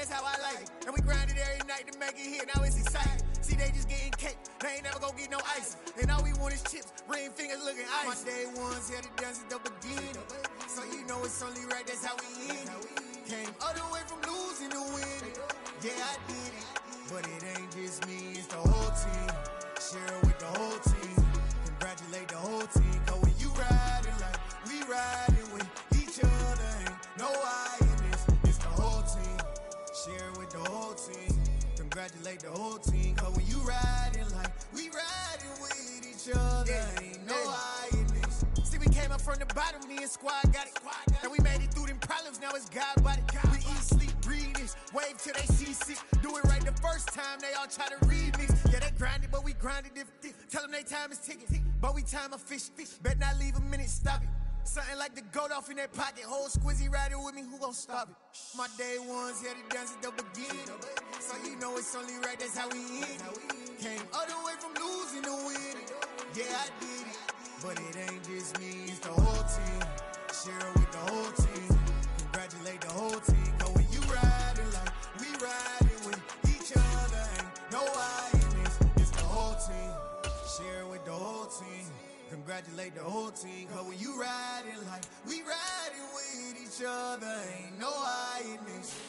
that's how I like it. And we grinded every night to make it here, now it's exciting. See, they just getting cake, they ain't never gonna get no ice. And all we want is chips, ring fingers looking ice. My day ones here to dance at the beginning. So you know it's only right, that's how we end it. Came all the way from losing to winning. Yeah, I did it. But it ain't just me, it's the whole team. Share it with the whole team. Congratulate the whole team. Cause when you riding like we riding with each other, ain't no I in this. It's the whole team. Share it with the whole team. Congratulate the whole team. Cause when you riding like we riding with each other, ain't no I in this. See, we came up from the bottom, me and squad got it. And we made it through them problems, now it's God body. We eat, sleep, breathe this. Wave till they see sick. Do it right the first time, they all try to remix. Yeah, they grinded, but we grinded different. Tell them they time is ticking, but we time a fish. Bet not leave a minute, stop it. Something like the goat off in that pocket. Whole squizzy riding with me, who gon' stop it? My day ones here to dance at the beginning. So you know it's only right, that's how we end it. Came all the way from losing to winning. Yeah, I did it. But it ain't just me, it's the whole team. Share it with the whole team. Congratulate the whole team. Cause when you riding like we riding with each other, ain't no I in this. It's the whole team. Share it with the whole team. Congratulate the whole team. Cause when you riding like we riding with each other, ain't no I in this.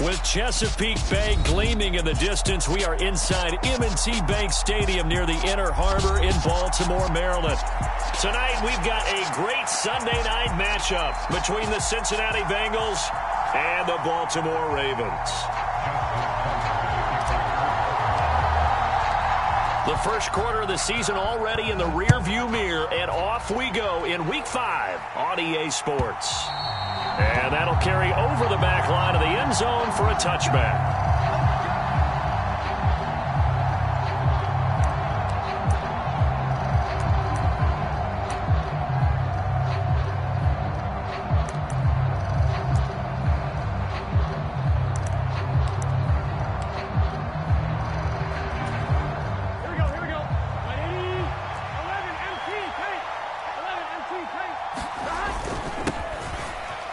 With Chesapeake Bay gleaming in the distance, we are inside M&T Bank Stadium near the Inner Harbor in Baltimore, Maryland. Tonight, we've got a great Sunday night matchup between the Cincinnati Bengals and the Baltimore Ravens. The first quarter of the season already in the rearview mirror, and off we go in Week 5 on EA Sports. And that'll carry over the back line of the end zone for a touchback.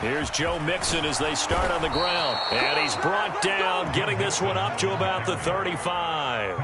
Here's Joe Mixon as they start on the ground. And he's brought down, getting this one up to about the 35.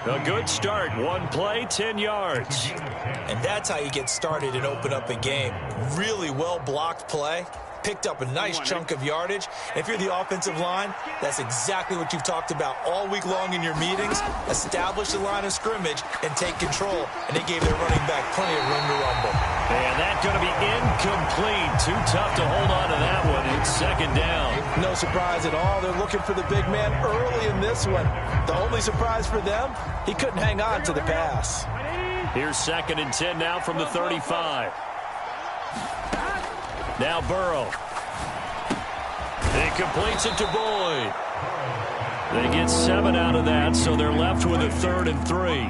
A good start. One play, 10 yards. And that's how you get started and open up a game. Really well-blocked play. Picked up a nice chunk of yardage. If you're the offensive line, that's exactly what you've talked about all week long in your meetings. Establish the line of scrimmage and take control. And they gave their running back plenty of room to rumble. And that's going to be incomplete. Too tough to hold on to that one. It's second down. No surprise at all. They're looking for the big man early in this one. The only surprise for them, he couldn't hang on to the pass. Here's second and 10 now from the 35. Now Burrow. He completes it to Boyd. They get 7 out of that, so they're left with a 3rd and 3.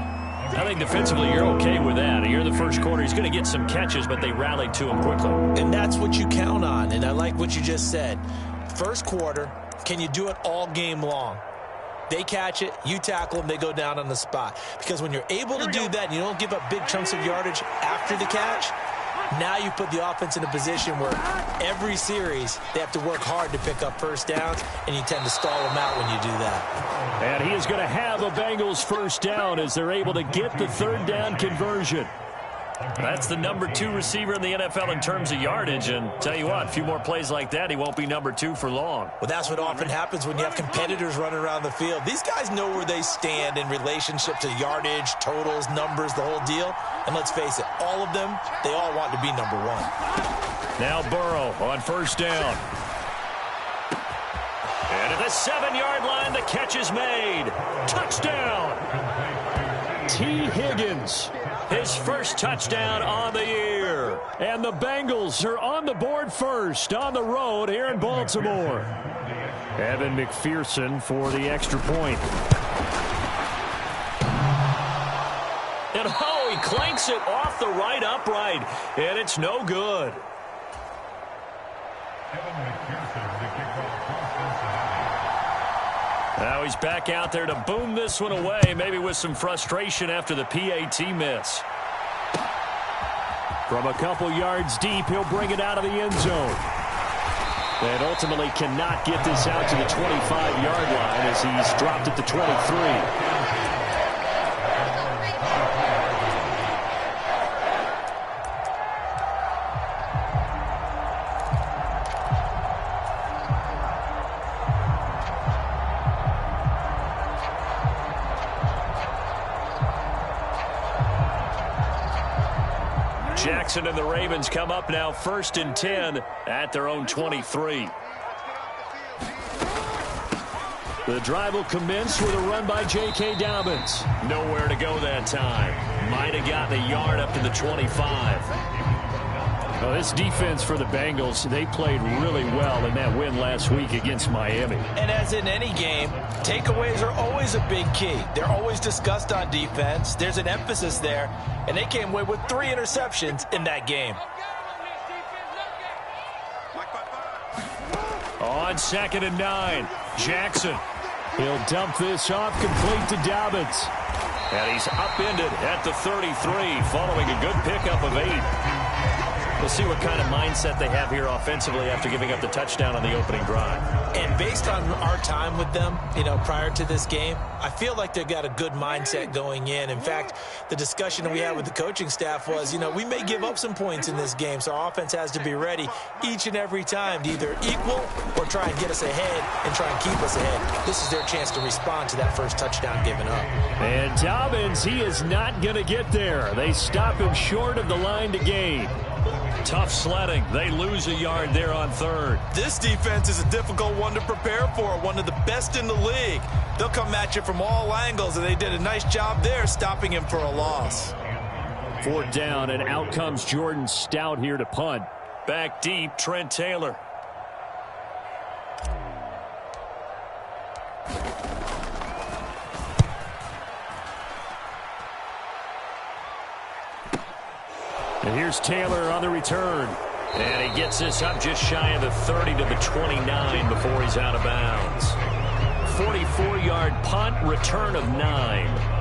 I think defensively you're okay with that. Here in the first quarter, he's going to get some catches, but they rallied to him quickly. And that's what you count on, and I like what you just said. First quarter, can you do it all game long? They catch it, you tackle them, they go down on the spot. Because when you're able to do that and you don't give up big chunks of yardage after the catch, now you put the offense in a position where every series they have to work hard to pick up first downs, and you tend to stall them out when you do that. And he is going to have a Bengals first down as they're able to get the 3rd down conversion. That's the number 2 receiver in the NFL in terms of yardage, and tell you what, a few more plays like that, he won't be number 2 for long. Well, that's what often happens when you have competitors running around the field. These guys know where they stand in relationship to yardage, totals, numbers, the whole deal. And let's face it, all of them, they all want to be number 1. Now Burrow on first down. And at the 7-yard line, the catch is made. Touchdown! T. Higgins, his first touchdown on the year. And the Bengals are on the board first on the road here in Baltimore. Evan McPherson for the extra point. And he clanks it off the right upright, and it's no good. Now he's back out there to boom this one away, maybe with some frustration after the PAT miss. From a couple yards deep, he'll bring it out of the end zone. And ultimately cannot get this out to the 25-yard line as he's dropped at the 23. Jackson and the Ravens come up now 1st and 10 at their own 23. The drive will commence with a run by J.K. Dobbins. Nowhere to go that time. Might have gotten a yard up to the 25. Well, this defense for the Bengals, they played really well in that win last week against Miami. And as in any game, takeaways are always a big key. They're always discussed on defense. There's an emphasis there, and they came away with 3 interceptions in that game. On 2nd and 9, Jackson. He'll dump this off complete to Dobbins. And he's upended at the 33, following a good pickup of 8. We'll see what kind of mindset they have here offensively after giving up the touchdown on the opening drive. And based on our time with them, prior to this game, I feel like they've got a good mindset going in. In fact, the discussion that we had with the coaching staff was, we may give up some points in this game, so our offense has to be ready each and every time to either equal or try and get us ahead and try and keep us ahead. This is their chance to respond to that first touchdown given up. And Dobbins, he is not going to get there. They stop him short of the line to gain. Tough sledding. They lose a yard there on 3rd. This defense is a difficult one to prepare for, one of the best in the league. They'll come at you from all angles, and they did a nice job there stopping him for a loss. 4th down, and out comes Jordan Stout here to punt. Back deep, Trent Taylor. And here's Taylor on the return. And he gets this up just shy of the 30 to the 29 before he's out of bounds. 44-yard punt, return of 9.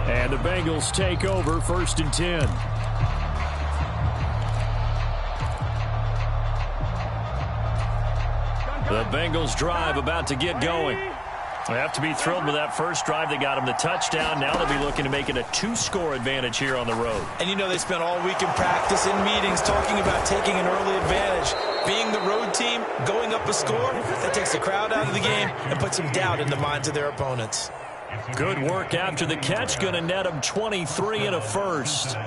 And the Bengals take over 1st and 10. The Bengals drive about to get going. They have to be thrilled with that first drive. They got them the touchdown. Now they'll be looking to make it a 2-score advantage here on the road. And they spent all week in practice, in meetings, talking about taking an early advantage. Being the road team, going up a score, that takes the crowd out of the game and puts some doubt in the minds of their opponents. Good work after the catch. Going to net them 23 and a first.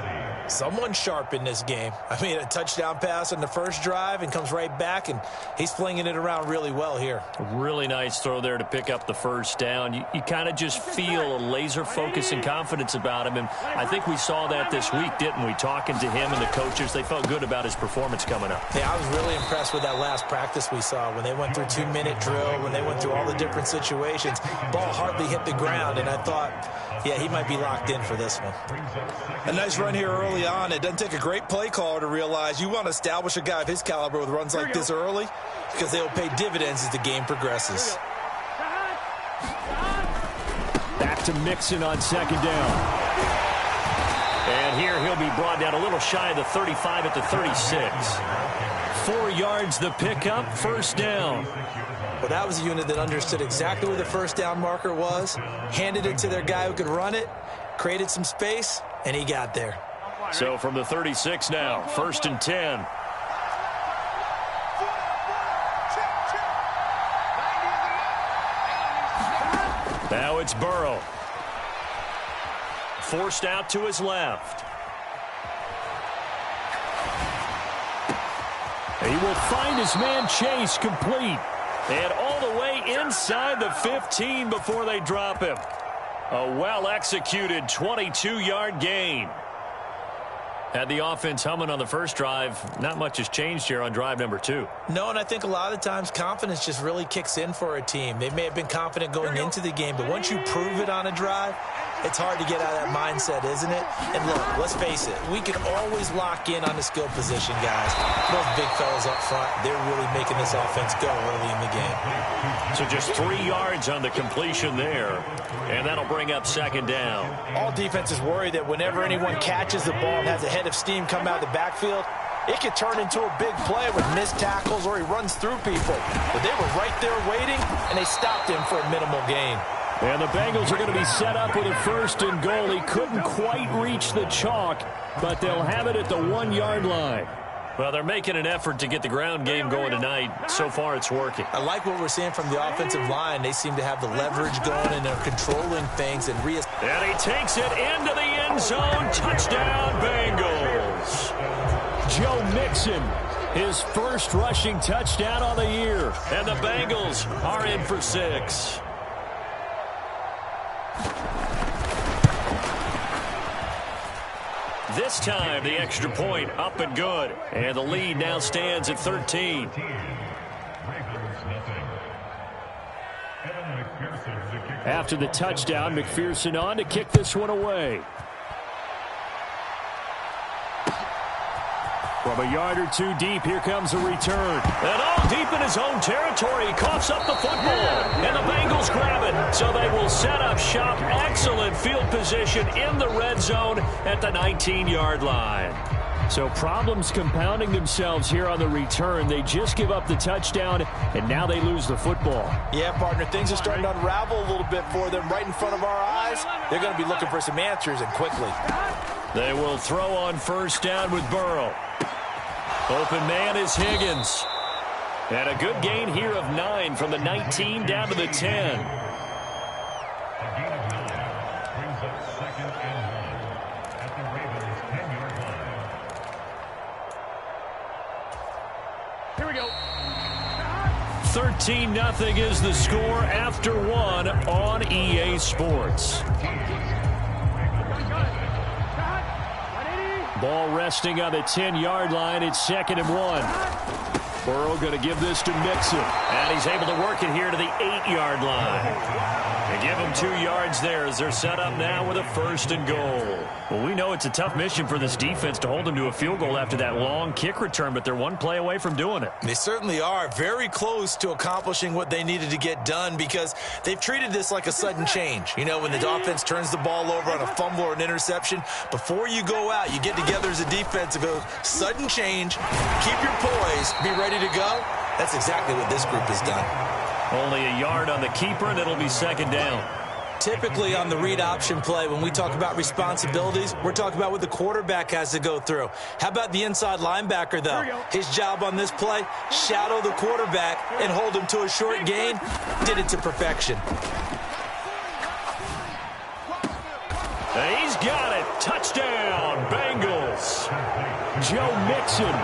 Someone sharp in this game. A touchdown pass on the first drive and comes right back, and he's flinging it around really well here. Really nice throw there to pick up the first down. You kind of just feel a laser focus and confidence about him, and I think we saw that this week, didn't we? Talking to him and the coaches, they felt good about his performance coming up. Yeah, I was really impressed with that last practice we saw when they went through 2-minute drill, when they went through all the different situations. Ball hardly hit the ground, and I thought, yeah, he might be locked in for this one. A nice run here early on. It doesn't take a great play caller to realize you want to establish a guy of his caliber with runs like this early, because they'll pay dividends as the game progresses. Back to Mixon on 2nd down. And here he'll be brought down a little shy of the 35 at the 36. 4 yards the pickup, 1st down. Well, that was a unit that understood exactly where the first down marker was, handed it to their guy who could run it, created some space, and he got there. So from the 36 now, 1st and 10. Now it's Burrow. Forced out to his left. He will find his man Chase complete. And all the way inside the 15 before they drop him. A well-executed 22-yard gain. Had the offense humming on the first drive. Not much has changed here on drive number 2. No, and I think a lot of times confidence just really kicks in for a team. They may have been confident going into the game, but once you prove it on a drive, it's hard to get out of that mindset, isn't it? And look, let's face it, we can always lock in on the skill position, guys. Those big fellas up front, they're really making this offense go early in the game. So just 3 yards on the completion there, and that'll bring up second down. All defenses worry that whenever anyone catches the ball and has a head of steam come out of the backfield, it could turn into a big play with missed tackles or he runs through people. But they were right there waiting, and they stopped him for a minimal gain. And the Bengals are going to be set up with a 1st and goal. He couldn't quite reach the chalk, but they'll have it at the 1-yard line. Well, they're making an effort to get the ground game going tonight. So far, it's working. I like what we're seeing from the offensive line. They seem to have the leverage going, and they're controlling things. And he takes it into the end zone. Touchdown, Bengals. Joe Mixon, his first rushing touchdown on the year. And the Bengals are in for 6. This time, the extra point up and good. And the lead now stands at 13. After the touchdown, McPherson on to kick this one away. From a yard or 2 deep, here comes a return. And all deep in his own territory, he coughs up the football. And the Bengals grab it. So they will set up shop. Excellent field position in the red zone at the 19-yard line. So problems compounding themselves here on the return. They just give up the touchdown, and now they lose the football. Yeah, partner, things are starting to unravel a little bit for them right in front of our eyes. They're going to be looking for some answers, and quickly. They will throw on 1st down with Burrow. Open man is Higgins. And a good gain here of 9 from the 19 down to the 10. Here we go. 13-0 is the score after 1 on EA Sports. Ball resting on the 10-yard line. It's 2nd and 1. Burrow going to give this to Mixon. And he's able to work it here to the 8-yard line. They give him 2 yards there as they're set up now with a 1st and goal. Well, we know it's a tough mission for this defense to hold them to a field goal after that long kick return, but they're 1 play away from doing it. They certainly are very close to accomplishing what they needed to get done because they've treated this like a sudden change. You know, when the offense turns the ball over on a fumble or an interception, before you go out, you get together as a defense and go, sudden change, keep your poise, be ready to go. That's exactly what this group has done. Only a yard on the keeper, and it'll be 2nd down. Typically on the read option play, when we talk about responsibilities, we're talking about what the quarterback has to go through. How about the inside linebacker, though? His job on this play, shadow the quarterback and hold him to a short gain. Did it to perfection. He's got it. Touchdown, Bengals. Joe Mixon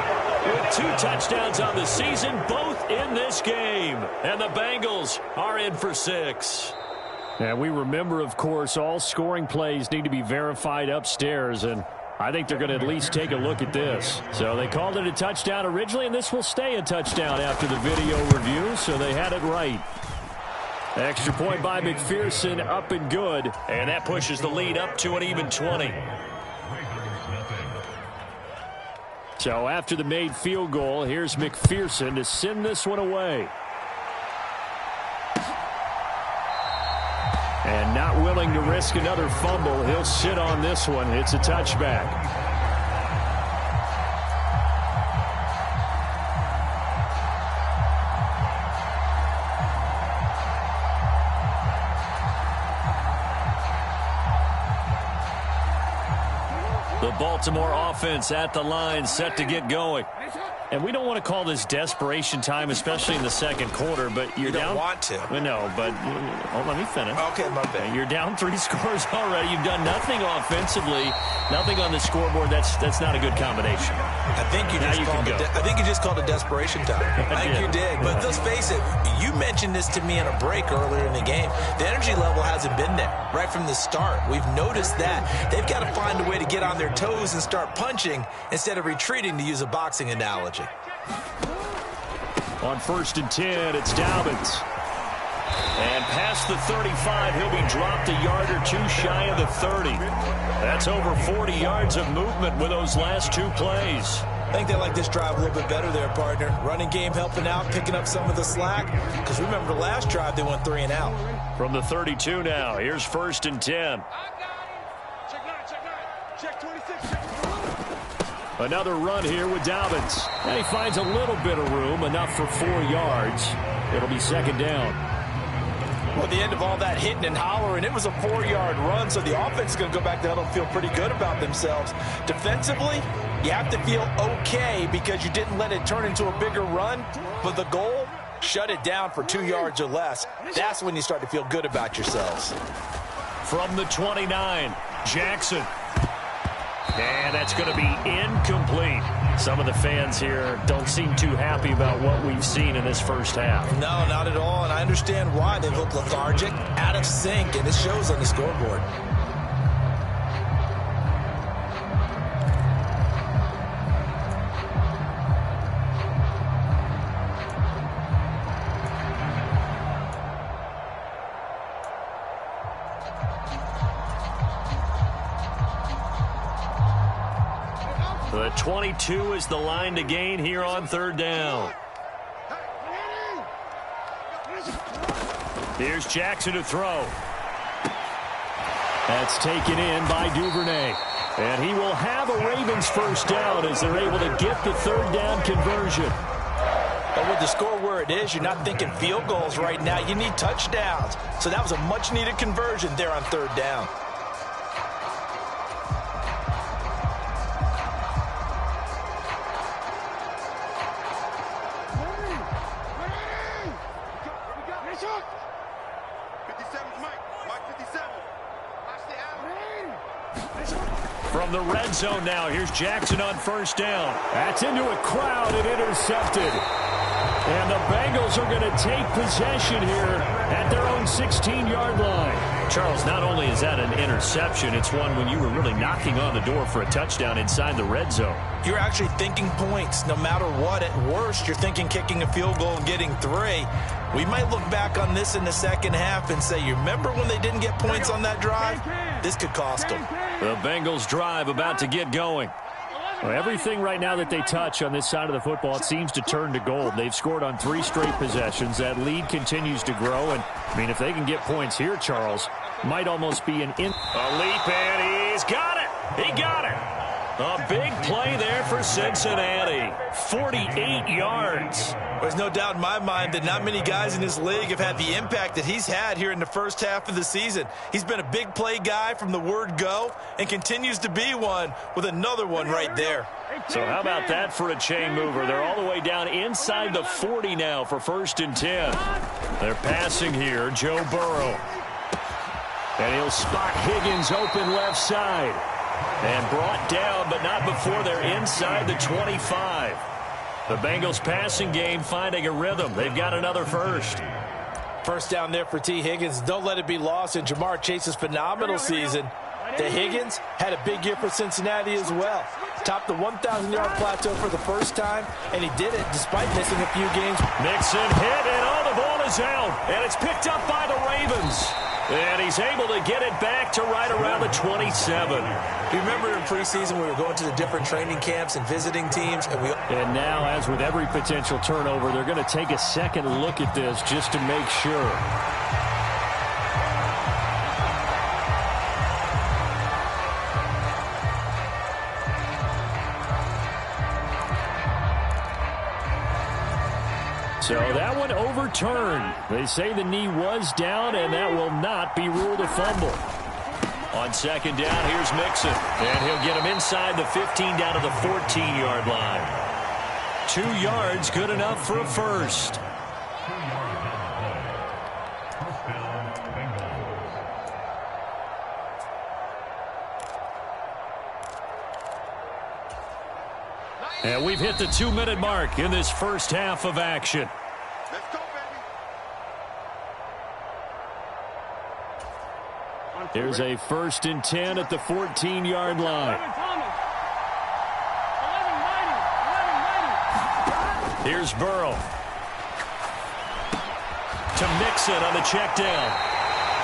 with 2 touchdowns on the season, both in this game. And the Bengals are in for 6. And we remember, of course, all scoring plays need to be verified upstairs, and I think they're going to at least take a look at this. So they called it a touchdown originally, and this will stay a touchdown after the video review, so they had it right. Extra point by McPherson, up and good, and that pushes the lead up to an even 20. So after the made field goal, here's McPherson to send this one away. And not willing to risk another fumble, he'll sit on this one. It's a touchback. The Baltimore offense at the line, set to get going. And we don't want to call this desperation time, especially in the second quarter, but you're down. You don't want to. No, but let me finish. Okay, my bad. You're down 3 scores already. You've done nothing offensively, nothing on the scoreboard. That's not a good combination. I think you just called it desperation time. I think you did. But let's face it, you mentioned this to me in a break earlier in the game. The energy level hasn't been there right from the start. We've noticed that. They've got to find a way to get on their toes and start punching instead of retreating, to use a boxing analogy. On 1st and 10, it's Dobbins. And past the 35, he'll be dropped a yard or two shy of the 30. That's over 40 yards of movement with those last 2 plays. I think they like this drive a little bit better there, partner. Running game helping out, picking up some of the slack. Because remember the last drive, they went 3 and out. From the 32 now, here's 1st and 10. Check 26. Another run here with Dobbins. And he finds a little bit of room, enough for 4 yards. It'll be 2nd down. Well, at the end of all that hitting and hollering, it was a 4-yard run, so the offense is going to go back to huddle and feel pretty good about themselves. Defensively, you have to feel okay because you didn't let it turn into a bigger run, but the goal, shut it down for 2 yards or less. That's when you start to feel good about yourselves. From the 29, Jackson. And that's going to be incomplete. Some of the fans here don't seem too happy about what we've seen in this first half. No, not at all, and I understand why. They look lethargic, out of sync, and it shows on the scoreboard. The 22 is the line to gain here on 3rd down. Here's Jackson to throw. That's taken in by Duvernay. And he will have a Ravens 1st down as they're able to get the 3rd down conversion. But with the score where it is, you're not thinking field goals right now. You need touchdowns. So that was a much-needed conversion there on 3rd down. From the red zone now, here's Jackson on 1st down. That's into a crowd and intercepted. And the Bengals are going to take possession here at their own 16-yard line. Charles, not only is that an interception, it's one when you were really knocking on the door for a touchdown inside the red zone. You're actually thinking points no matter what. At worst, you're thinking kicking a field goal and getting 3. We might look back on this in the second half and say, you remember when they didn't get points on that drive? This could cost them. The Bengals drive about to get going. Well, everything right now that they touch on this side of the football, it seems to turn to gold. They've scored on 3 straight possessions. That lead continues to grow. And, I mean, if they can get points here, Charles, might almost be an A leap, and he's got it. He got it. A big play there for Cincinnati. 48 yards. There's no doubt in my mind that not many guys in this league have had the impact that he's had here in the first half of the season. He's been a big play guy from the word go and continues to be one with another one right there. So how about that for a chain mover? They're all the way down inside the 40 now for 1st and 10. They're passing here, Joe Burrow. And he'll spot Higgins open left side. And brought down, but not before they're inside the 25. The Bengals passing game finding a rhythm. They've got another 1st. 1st down there for T. Higgins. Don't let it be lost in Jamar Chase's phenomenal season. The Higgins had a big year for Cincinnati as well. Topped the 1,000-yard plateau for the first time, and he did it despite missing a few games. Mixon hit, and the ball is out. And it's picked up by the Ravens. And he's able to get it back to right around the 27. You remember in preseason we were going to the different training camps and visiting teams. And now, as with every potential turnover, they're going to take a second look at this just to make sure. So that one overturned. They say the knee was down, and that will not be ruled a fumble. On 2nd down, here's Mixon. And he'll get him inside the 15 down to the 14-yard line. 2 yards, good enough for a first. And we've hit the 2-minute mark in this first half of action. Let's go, baby. Here's a 1st and 10 at the 14-yard line. Here's Burrow. To Mixon on the check down.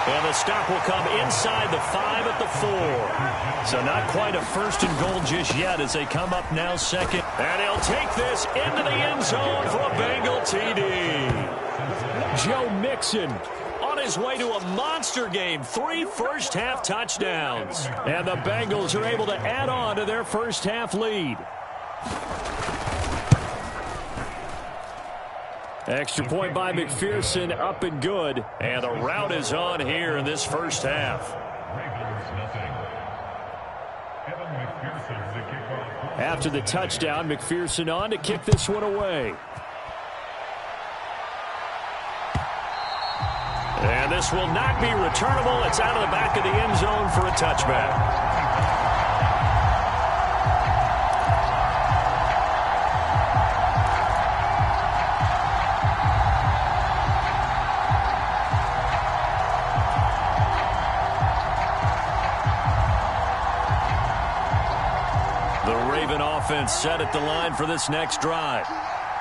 And the stop will come inside the 5 at the 4. So not quite a 1st and goal just yet as they come up now 2nd. And he'll take this into the end zone for a Bengal TD. Joe Mixon on his way to a monster game. 3 first-half touchdowns. And the Bengals are able to add on to their first-half lead. Extra point by McPherson, up and good. And the route is on here in this first half. After the touchdown, McPherson on to kick this one away. And this will not be returnable. It's out of the back of the end zone for a touchback. Offense set at the line for this next drive.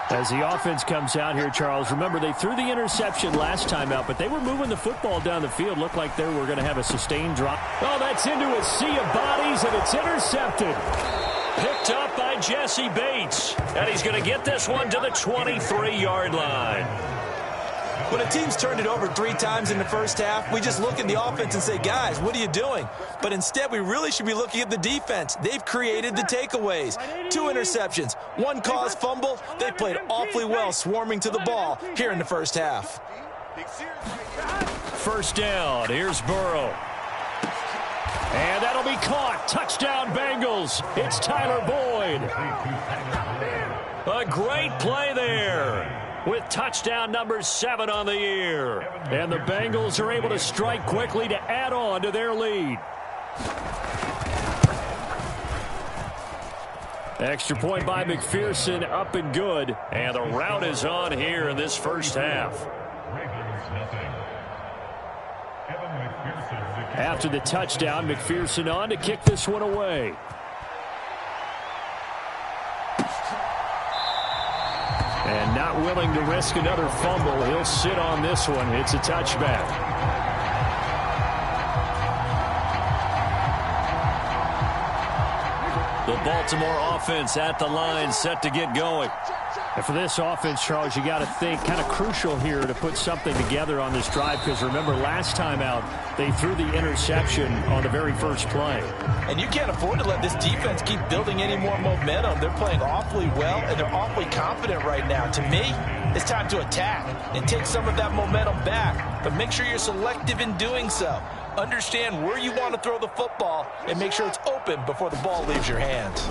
As the offense comes out here, Charles, remember they threw the interception last time out, but they were moving the football down the field. Looked like they were going to have a sustained drop. Oh, that's into a sea of bodies, and it's intercepted. Picked up by Jesse Bates. And he's going to get this one to the 23-yard line. When a team's turned it over 3 times in the first half, we just look at the offense and say, guys, what are you doing? But instead, we really should be looking at the defense. They've created the takeaways. 2 interceptions, 1 caused fumble. They played awfully well swarming to the ball here in the first half. First down, here's Burrow. And that'll be caught. Touchdown, Bengals. It's Tyler Boyd. A great play there, with touchdown number 7 on the year. And the Bengals are able to strike quickly to add on to their lead. Extra point by McPherson, up and good. And the route is on here in this first half. After the touchdown, McPherson on to kick this one away. And not willing to risk another fumble. He'll sit on this one. It's a touchback. The Baltimore offense at the line, set to get going. And for this offense, Charles, you got to think kind of crucial here to put something together on this drive, because remember last time out they threw the interception on the very first play. And you can't afford to let this defense keep building any more momentum. They're playing awfully well, and they're awfully confident right now. To me, it's time to attack and take some of that momentum back. But make sure you're selective in doing so. Understand where you want to throw the football and make sure it's open before the ball leaves your hands.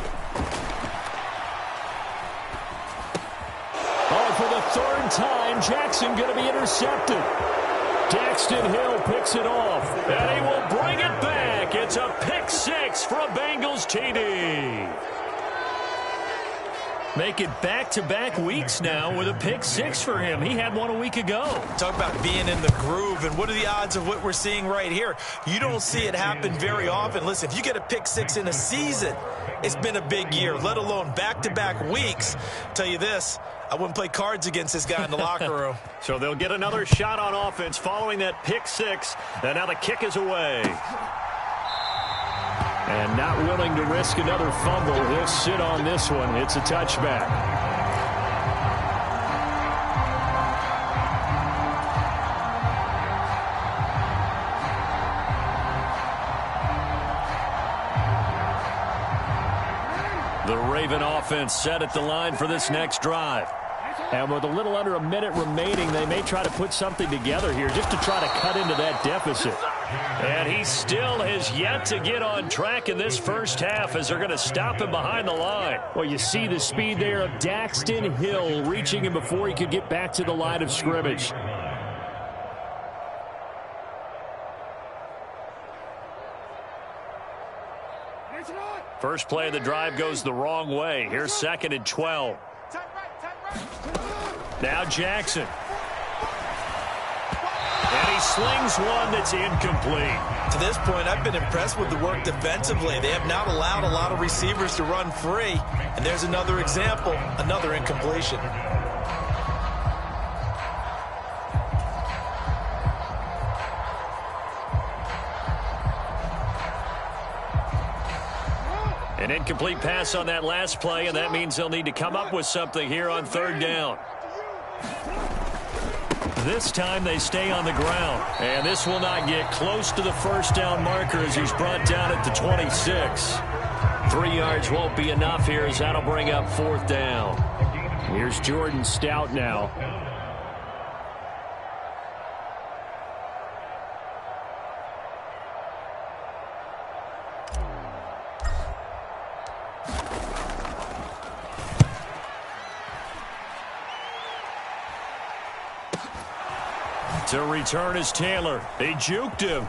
Oh, for the 3rd time, Jackson going to be intercepted. Daxton Hill picks it off, and he will bring it back. It's a pick 6 for a Bengals TD. Make it back-to-back weeks now with a pick 6 for him. He had one a week ago. Talk about being in the groove, and what are the odds of what we're seeing right here? You don't see it happen very often. Listen, if you get a pick 6 in a season, it's been a big year, let alone back-to-back weeks. Tell you this, I wouldn't play cards against this guy in the locker room. So they'll get another shot on offense following that pick 6, and now the kick is away. And not willing to risk another fumble, he'll sit on this one. It's a touchback. The Raven offense set at the line for this next drive. And with a little under a minute remaining, they may try to put something together here just to try to cut into that deficit. And he still has yet to get on track in this first half as they're going to stop him behind the line. Well, you see the speed there of Daxton Hill reaching him before he could get back to the line of scrimmage. First play of the drive goes the wrong way. Here's 2nd and 12. Now Jackson. And he slings one that's incomplete. To this point, I've been impressed with the work defensively. They have not allowed a lot of receivers to run free. And there's another example, another incompletion. An incomplete pass on that last play, and that means they'll need to come up with something here on 3rd down. This time they stay on the ground, and this will not get close to the first down marker as he's brought down at the 26. 3 yards won't be enough here as that'll bring up 4th down. Here's Jordan Stout now. To return is Taylor. They juked him.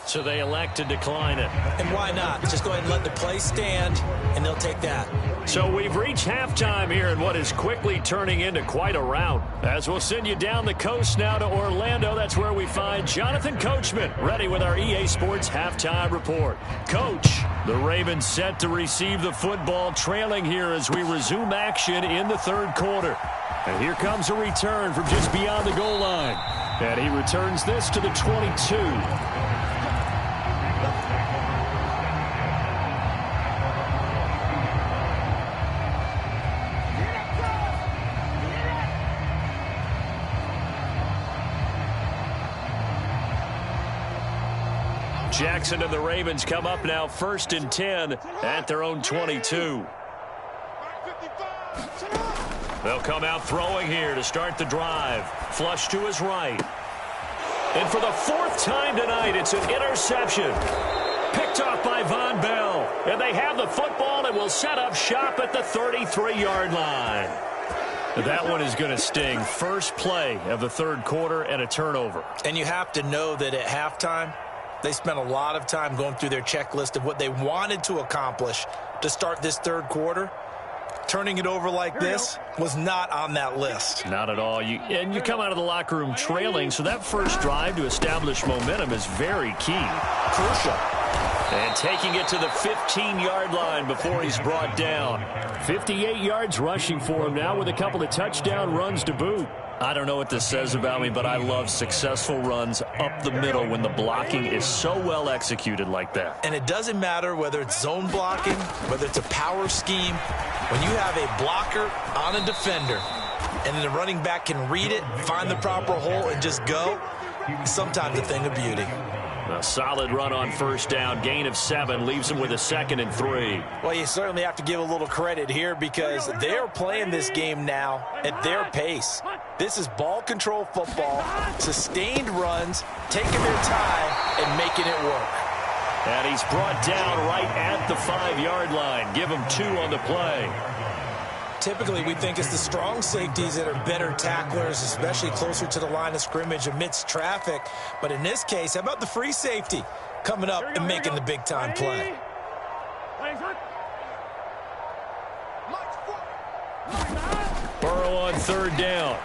So they elect to decline it. And why not? Just go ahead and let the play stand, and they'll take that. So we've reached halftime here in what is quickly turning into quite a rout. As we'll send you down the coast now to Orlando, that's where we find Jonathan Coachman ready with our EA Sports Halftime Report. Coach, the Ravens set to receive the football, trailing here as we resume action in the 3rd quarter. And here comes a return from just beyond the goal line. And he returns this to the 22. Jackson and the Ravens come up now 1st and 10 at their own 22. They'll come out throwing here to start the drive. Flush to his right. And for the 4th time tonight, it's an interception. Picked off by Von Bell. And they have the football and will set up shop at the 33-yard line. That one is going to sting. First play of the 3rd quarter and a turnover. And you have to know that at halftime, they spent a lot of time going through their checklist of what they wanted to accomplish to start this 3rd quarter. Turning it over like this was not on that list. Not at all. You come out of the locker room trailing, so that first drive to establish momentum is very key. Crucial. And taking it to the 15-yard line before he's brought down. 58 yards rushing for him now with a couple of touchdown runs to boot. I don't know what this says about me, but I love successful runs up the middle when the blocking is so well executed like that. And it doesn't matter whether it's zone blocking, whether it's a power scheme. When you have a blocker on a defender and then the running back can read it, find the proper hole, and just go, sometimes a thing of beauty. A solid run on 1st down. Gain of 7 leaves him with a 2nd and 3. Well, you certainly have to give a little credit here because they're playing this game now at their pace. This is ball control football, sustained runs, taking their time and making it work. And he's brought down right at the 5-yard line. Give him 2 on the play. Typically, we think it's the strong safeties that are better tacklers, especially closer to the line of scrimmage amidst traffic. But in this case, how about the free safety coming up and making the big-time play? Burrow on 3rd down.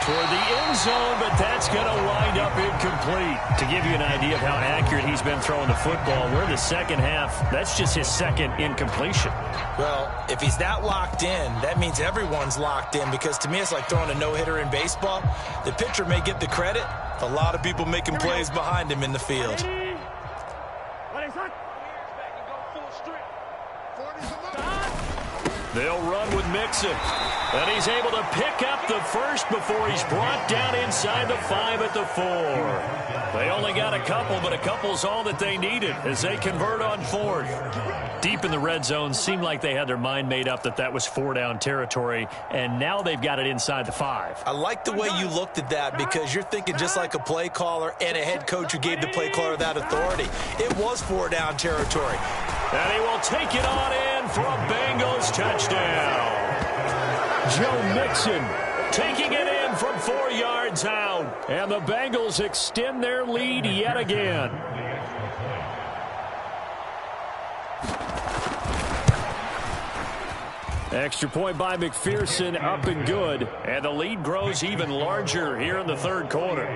Toward the end zone, but that's going to wind up incomplete. To give you an idea of how accurate he's been throwing the football, we're in the 2nd half. That's just his 2nd incompletion. Well, if he's that locked in, that means everyone's locked in because to me it's like throwing a no-hitter in baseball. The pitcher may get the credit. A lot of people making plays behind him in the field. They'll run with Mixon. And he's able to pick up the first before he's brought down inside the 5 at the 4. They only got a couple, but a couple's all that they needed as they convert on 4th. Deep in the red zone, seemed like they had their mind made up that was 4-down territory, and now they've got it inside the 5. I like the way you looked at that because you're thinking just like a play caller and a head coach who gave the play caller that authority. It was 4-down territory. And he will take it on in for a Bengals touchdown. Joe Mixon taking it in from 4 yards out. And the Bengals extend their lead yet again. Extra point by McPherson, up and good. And the lead grows even larger here in the 3rd quarter.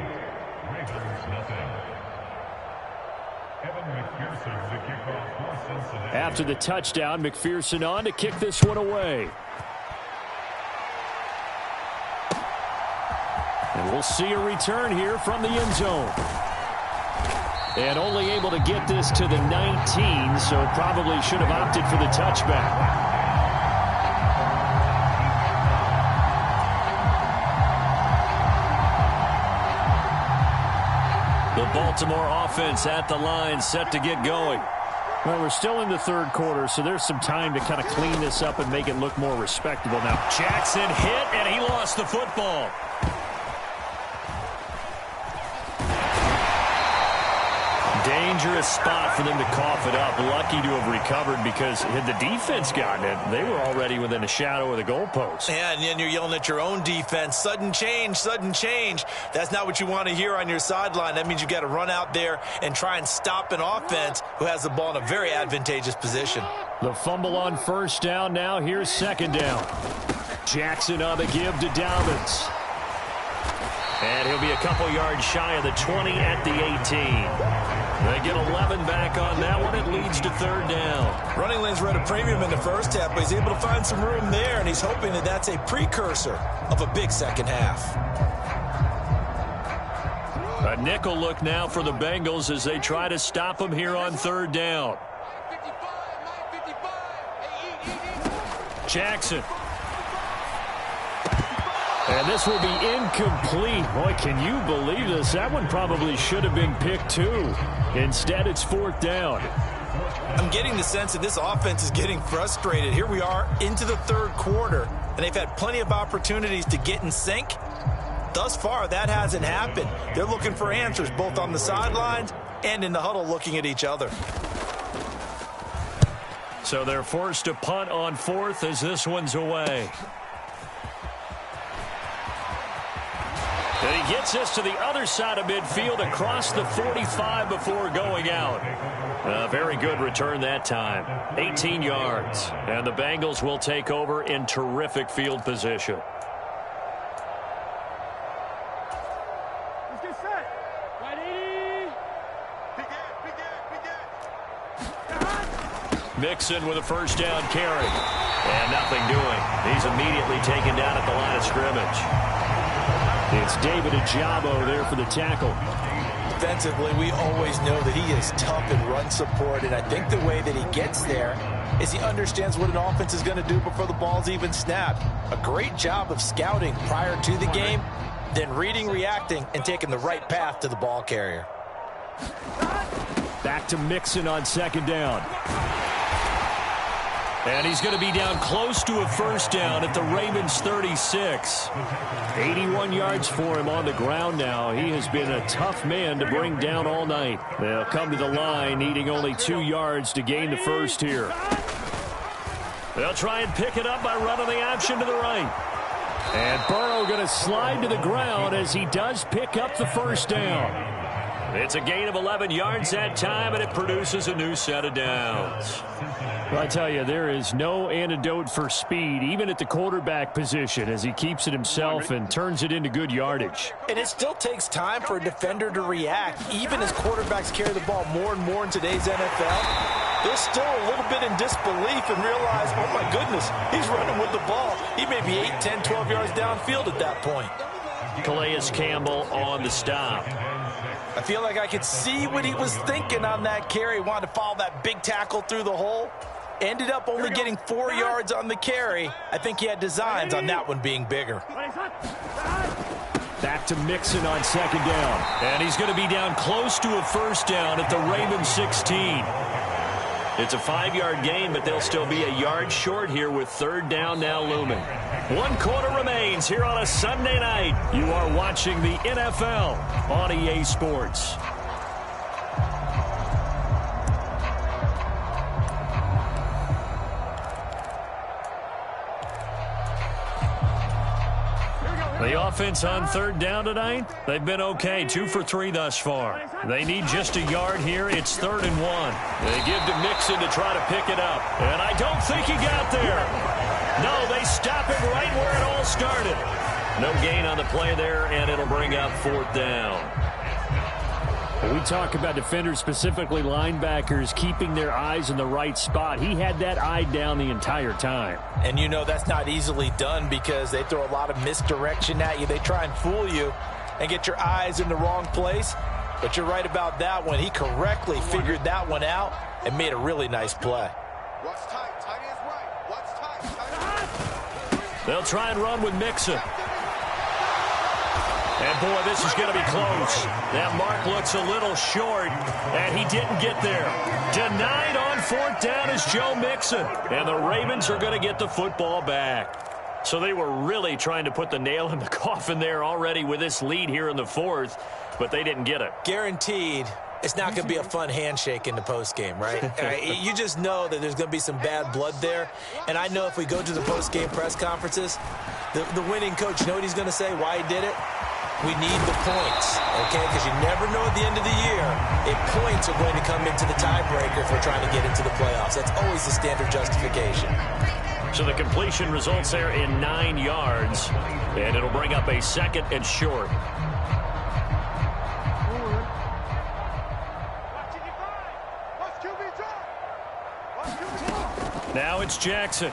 After the touchdown, McPherson on to kick this one away. And we'll see a return here from the end zone. And only able to get this to the 19, so probably should have opted for the touchback. The Baltimore offense at the line, set to get going. Well, we're still in the 3rd quarter, so there's some time to kind of clean this up and make it look more respectable. Now, Jackson hit, and he lost the football. Dangerous spot for them to cough it up. Lucky to have recovered because had the defense gotten it, they were already within a shadow of the goalpost. Yeah, and then you're yelling at your own defense. Sudden change, sudden change. That's not what you want to hear on your sideline. That means you've got to run out there and try and stop an offense who has the ball in a very advantageous position. The fumble on 1st down now. Here's 2nd down. Jackson on the give to Dalvins. And he'll be a couple yards shy of the 20 at the 18. They get 11 back on that one. It leads to 3rd down. Running lanes were at a premium in the 1st half, but he's able to find some room there, and he's hoping that that's a precursor of a big 2nd half. A nickel look now for the Bengals as they try to stop him here on 3rd down. Jackson. And this will be incomplete. Boy, can you believe this? That one probably should have been picked too. Instead, it's 4th down. I'm getting the sense that this offense is getting frustrated. Here we are into the 3rd quarter, and they've had plenty of opportunities to get in sync. Thus far, that hasn't happened. They're looking for answers both on the sidelines and in the huddle looking at each other. So they're forced to punt on 4th as this one's away. And he gets us to the other side of midfield across the 45 before going out. A very good return that time. 18 yards. And the Bengals will take over in terrific field position. Let's get set. Ready? Mixon with a 1st down carry. And nothing doing. He's immediately taken down at the line of scrimmage. It's David Ajabo there for the tackle. Defensively, we always know that he is tough in run support, and I think the way that he gets there is he understands what an offense is going to do before the ball's even snapped. A great job of scouting prior to the game, then reading, reacting, and taking the right path to the ball carrier. Back to Mixon on 2nd down. And he's going to be down close to a 1st down at the Ravens 36. 81 yards for him on the ground now. He has been a tough man to bring down all night. They'll come to the line, needing only 2 yards to gain the 1st here. They'll try and pick it up by running the option to the right. And Burrow going to slide to the ground as he does pick up the 1st down. It's a gain of 11 yards that time, and it produces a new set of downs. Well, I tell you, there is no antidote for speed, even at the quarterback position, as he keeps it himself and turns it into good yardage. And it still takes time for a defender to react, even as quarterbacks carry the ball more and more in today's NFL. They're still a little bit in disbelief and realize, oh, my goodness, he's running with the ball. He may be 8, 10, 12 yards downfield at that point. Calais Campbell on the stop. I feel like I could see what he was thinking on that carry. He wanted to follow that big tackle through the hole. Ended up only getting 4 yards on the carry. I think he had designs on that one being bigger. Back to Mixon on second down. And he's going to be down close to a first down at the Ravens 16. It's a 5-yard gain, but they'll still be a yard short here with third down now looming. 1 quarter remains here on a Sunday night. You are watching the NFL on EA Sports. The offense on third down tonight, they've been okay. 2 for 3 thus far. They need just a yard here. It's 3rd and 1. They give to Mixon to try to pick it up. And I don't think he got there. No, they stop him right where it all started. No gain on the play there, and it'll bring up 4th down. We talk about defenders, specifically linebackers, keeping their eyes in the right spot. He had that eye down the entire time. And you know that's not easily done because they throw a lot of misdirection at you. They try and fool you and get your eyes in the wrong place. But you're right about that one. He correctly figured that one out and made a really nice play. What's tight? Tight is right. What's tight? Tight. They'll try and run with Mixon. And, boy, this is going to be close. That mark looks a little short, and he didn't get there. Denied on 4th down is Joe Mixon. And the Ravens are going to get the football back. So they were really trying to put the nail in the coffin there already with this lead here in the 4th, but they didn't get it. Guaranteed. It's not going to be a fun handshake in the postgame, right? You just know that there's going to be some bad blood there. And I know if we go to the postgame press conferences, the winning coach, you know what he's going to say, why he did it? We need the points, okay? Because you never know at the end of the year if points are going to come into the tiebreaker if we're trying to get into the playoffs. That's always the standard justification. So the completion results there in 9 yards, and it'll bring up a 2nd and short. Now it's Jackson.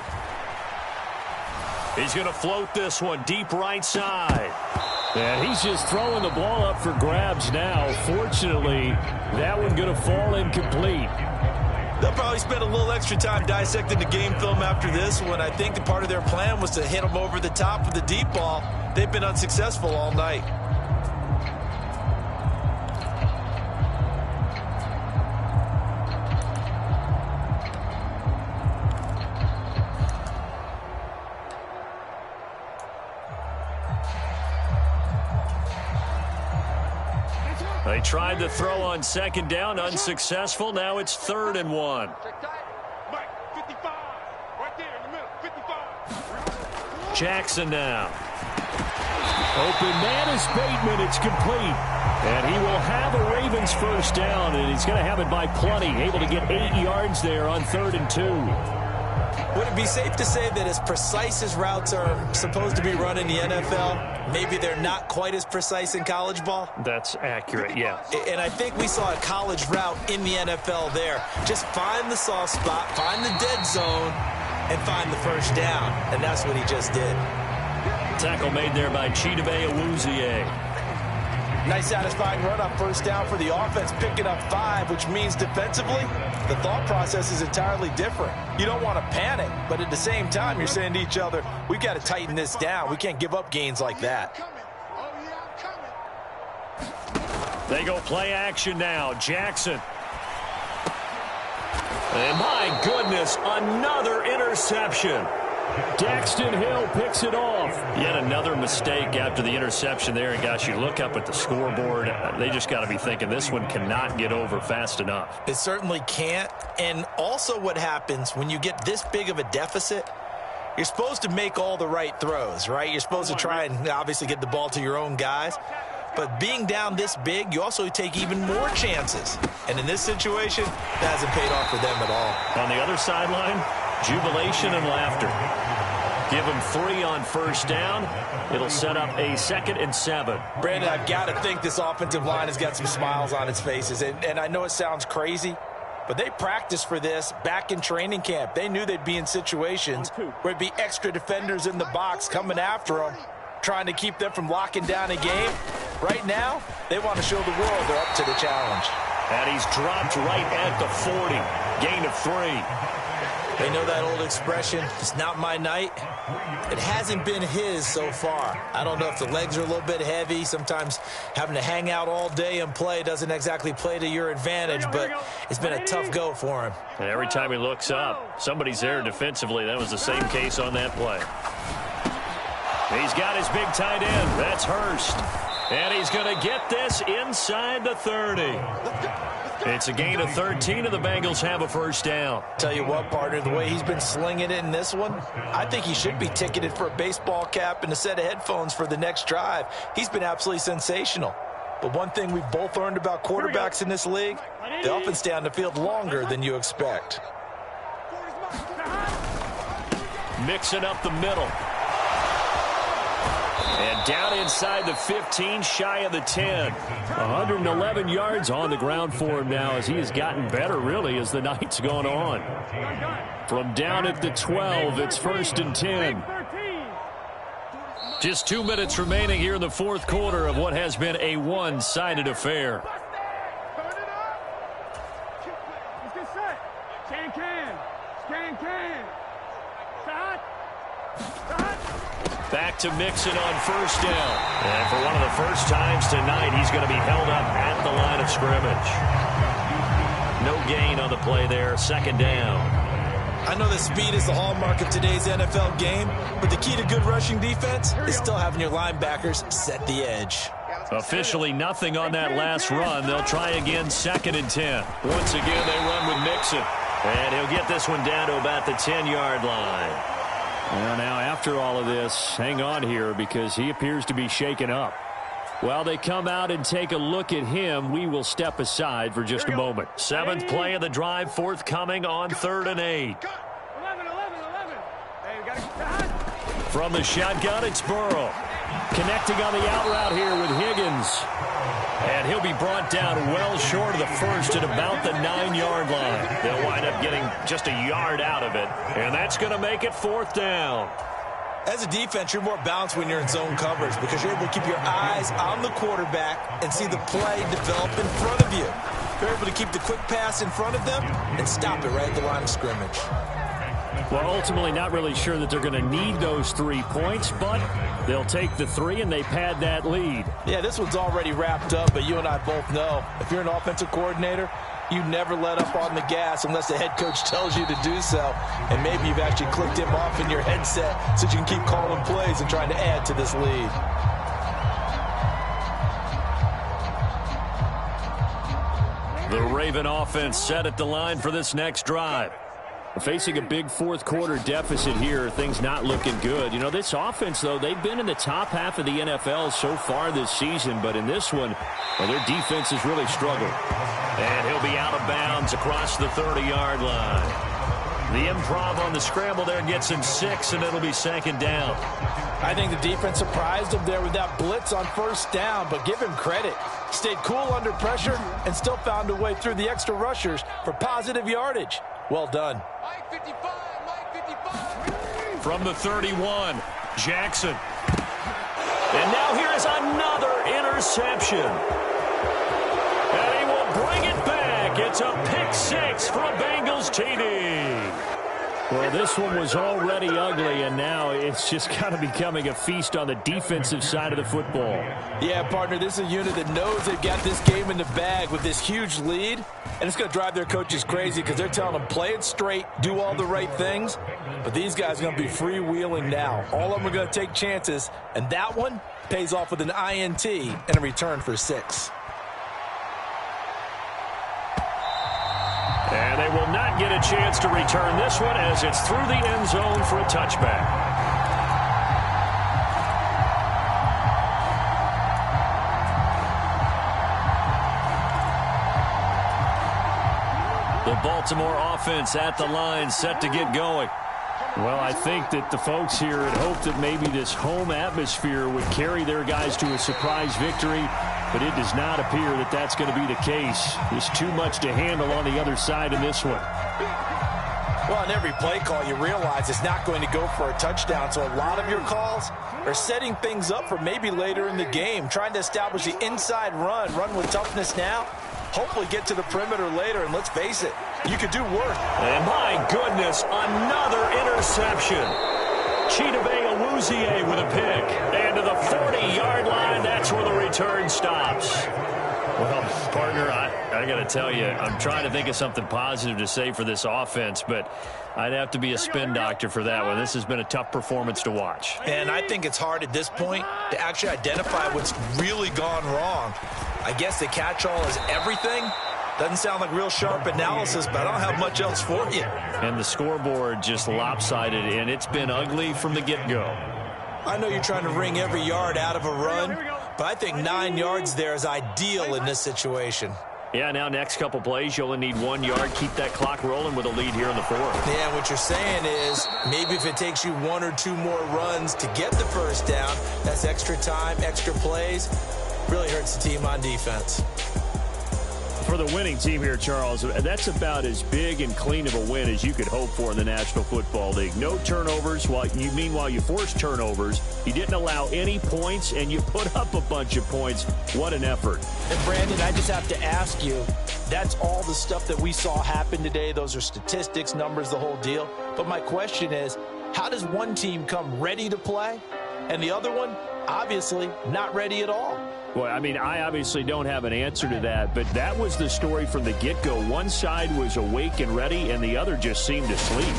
He's going to float this one deep right side. And he's just throwing the ball up for grabs now. Fortunately, that one going to fall incomplete. They'll probably spend a little extra time dissecting the game film after this one. I think the part of their plan was to hit them over the top with the deep ball. They've been unsuccessful all night. They tried to throw on 2nd down, unsuccessful. Now it's 3rd and 1. Jackson now. Open man is Bateman. It's complete. And he will have a Ravens first down, and he's going to have it by plenty. Able to get 8 yards there on 3rd and 2. Would it be safe to say that as precise as routes are supposed to be run in the NFL, maybe they're not quite as precise in college ball? That's accurate, yeah. And I think we saw a college route in the NFL there. Just find the soft spot, find the dead zone, and find the first down. And that's what he just did. Tackle made there by Chidobe Awuzie. Nice satisfying run on first down for the offense, picking up 5, which means defensively, the thought process is entirely different. You don't want to panic, but at the same time, you're saying to each other, we've got to tighten this down. We can't give up gains like that. They go play action now. Jackson. And my goodness, another interception. Daxton Hill picks it off. Yet another mistake after the interception there. And, gosh, you look up at the scoreboard. They just got to be thinking this one cannot get over fast enough. It certainly can't. And also what happens when you get this big of a deficit, you're supposed to make all the right throws, right? You're supposed to try and obviously get the ball to your own guys. But being down this big, you also take even more chances. And in this situation, that hasn't paid off for them at all. On the other sideline, jubilation and laughter. Give him 3 on first down. It'll set up a 2nd and 7. Brandon, I've got to think this offensive line has got some smiles on its faces. And I know it sounds crazy, but they practiced for this back in training camp. They knew they'd be in situations where it'd be extra defenders in the box coming after them, trying to keep them from locking down a game. Right now, they want to show the world they're up to the challenge. And he's dropped right at the 40. Gain of 3. They know that old expression, it's not my night. It hasn't been his so far. I don't know if the legs are a little bit heavy. Sometimes having to hang out all day and play doesn't exactly play to your advantage, but it's been a tough go for him. And every time he looks up, somebody's there defensively. That was the same case on that play. He's got his big tight end. That's Hurst. And he's going to get this inside the 30. It's a gain of 13, and the Bengals have a first down. Tell you what, partner, the way he's been slinging it in this one, I think he should be ticketed for a baseball cap and a set of headphones for the next drive. He's been absolutely sensational. But one thing we've both learned about quarterbacks in this league, they often stay on the field longer than you expect. Mixing up the middle. And down inside the 15, shy of the 10. 111 yards on the ground for him now as he has gotten better, really, as the night's gone on. From down at the 12, it's 1st and 10. Just 2 minutes remaining here in the fourth quarter of what has been a one-sided affair. Back to Mixon on first down. And for one of the first times tonight, he's going to be held up at the line of scrimmage. No gain on the play there, second down. I know that speed is the hallmark of today's NFL game, but the key to good rushing defense is still having your linebackers set the edge. Officially nothing on that last run. They'll try again, 2nd and 10. Once again, they run with Mixon. And he'll get this one down to about the 10-yard line. Well, now, after all of this, hang on here because he appears to be shaken up. While they come out and take a look at him, we will step aside for just a moment. 7th play of the drive, forthcoming on 3rd and 8. From the shotgun, it's Burrow. Connecting on the out route here with Higgins. And he'll be brought down well short of the first at about the 9-yard line. They'll wind up getting just a yard out of it. And that's going to make it 4th down. As a defense, you're more balanced when you're in zone coverage because you're able to keep your eyes on the quarterback and see the play develop in front of you. You're able to keep the quick pass in front of them and stop it right at the line of scrimmage. Well, ultimately not really sure that they're going to need those 3 points, but they'll take the 3 and they pad that lead. Yeah, this one's already wrapped up, but you and I both know if you're an offensive coordinator, you never let up on the gas unless the head coach tells you to do so. And maybe you've actually clicked him off in your headset so you can keep calling plays and trying to add to this lead. The Raven offense set at the line for this next drive. Facing a big fourth quarter deficit here, things not looking good. You know, this offense, though, they've been in the top half of the NFL so far this season, but in this one, well, their defense has really struggled. And he'll be out of bounds across the 30-yard line. The improv on the scramble there gets him 6, and it'll be 2nd down. I think the defense surprised him there with that blitz on first down, but give him credit. Stayed cool under pressure and still found a way through the extra rushers for positive yardage. Well done. From the 31, Jackson. And now here is another interception. And he will bring it back. It's a pick 6 for a Bengals TD. Well, this one was already ugly, and now it's just kind of becoming a feast on the defensive side of the football. Yeah, partner, this is a unit that knows they've got this game in the bag with this huge lead, and it's going to drive their coaches crazy because they're telling them play it straight, do all the right things, but these guys are going to be freewheeling now. All of them are going to take chances, and that one pays off with an INT and a return for 6. And they will not get a chance to return this one as it's through the end zone for a touchback. The Baltimore offense at the line, set to get going. Well, I think that the folks here had hoped that maybe this home atmosphere would carry their guys to a surprise victory, but it does not appear that that's going to be the case. There's too much to handle on the other side in this one. Well, on every play call, you realize it's not going to go for a touchdown, so a lot of your calls are setting things up for maybe later in the game, trying to establish the inside run with toughness now, hopefully get to the perimeter later. And let's face it, you could do work. And my goodness, another interception. GeeSeay757's with a pick. And to the 40-yard line, that's where the return stops. Well, partner, I got to tell you, I'm trying to think of something positive to say for this offense, but I'd have to be a spin doctor for that one. This has been a tough performance to watch. And I think it's hard at this point to actually identify what's really gone wrong. I guess the catch-all is everything. Doesn't sound like real sharp analysis, but I don't have much else for you. And the scoreboard just lopsided, and it's been ugly from the get-go. I know you're trying to wring every yard out of a run, but I think 9 yards there is ideal in this situation. Yeah, now next couple plays, you only need 1 yard. Keep that clock rolling with a lead here in the fourth. Yeah, what you're saying is maybe if it takes you 1 or 2 more runs to get the first down, that's extra time, extra plays, really hurts the team on defense. For the winning team here, Charles, that's about as big and clean of a win as you could hope for in the National Football League. No turnovers. Meanwhile, you forced turnovers. You didn't allow any points, and you put up a bunch of points. What an effort. And, Brandon, I just have to ask you, that's all the stuff that we saw happen today. Those are statistics, numbers, the whole deal. But my question is, how does one team come ready to play, and the other one, obviously, not ready at all? Well, I mean, I obviously don't have an answer to that, but that was the story from the get-go. One side was awake and ready, and the other just seemed to sleep.